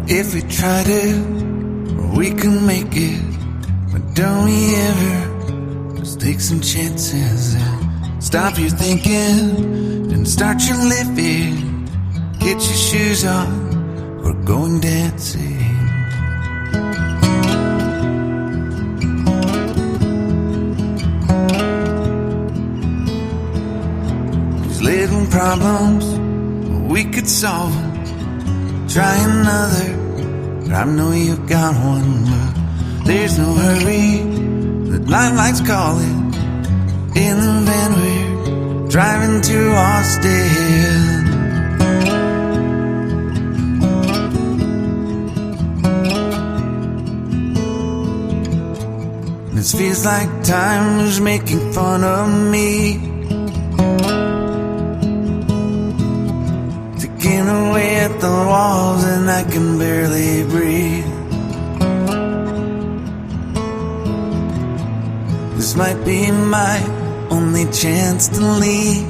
If we try to, we can make it. But don't we ever just take some chances and stop your thinking and start your living. Get your shoes on, we're going dancing. These little problems, we could solve them. Try another, but I know you've got one. But there's no hurry, the limelight's calling. In the van we're driving to Austin. This feels like time is making fun of me. Ticking away at the walls and I can barely breathe. This might be my only chance to leave.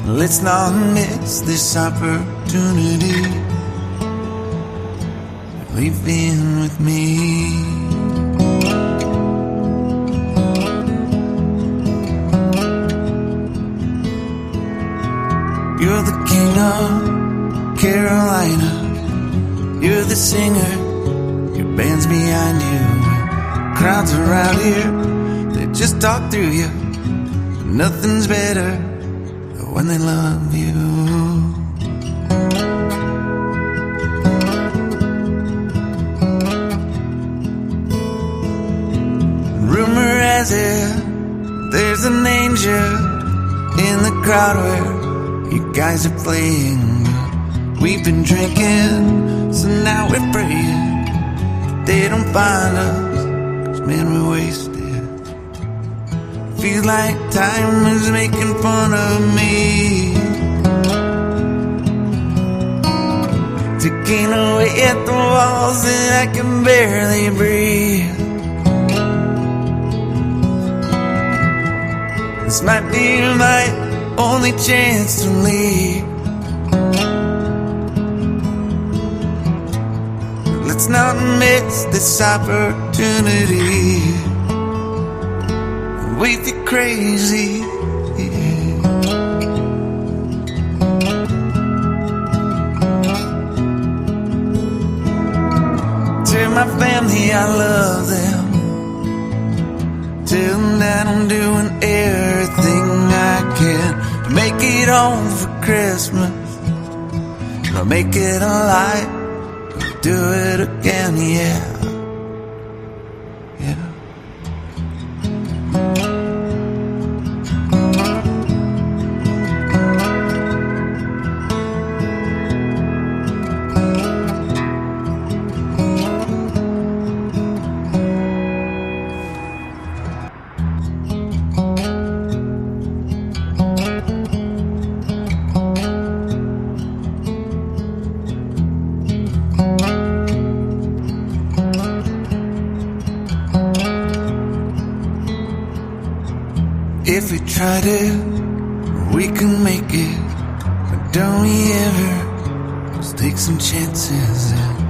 Let's not miss this opportunity. Leave in with me. You're the king of Carolina. You're the singer, your band's behind you. Crowds around here, they just talk through you. Nothing's better when they love you. Rumor has it, there's an angel in the crowd where you guys are playing. We've been drinking, so now we're praying they don't find us, 'cause man, we're wasted. Feels like time is making fun of me. Ticking away at the walls and I can barely breathe. This might be my only chance to leave. Let's not miss this opportunity. We feel crazy. Tell my family I love them. Tell them that I'm doing everything I can to make it home for Christmas. I'll make it a light. Do it again, yeah. Yeah. If we try to, we can make it. But don't we ever just take some chances and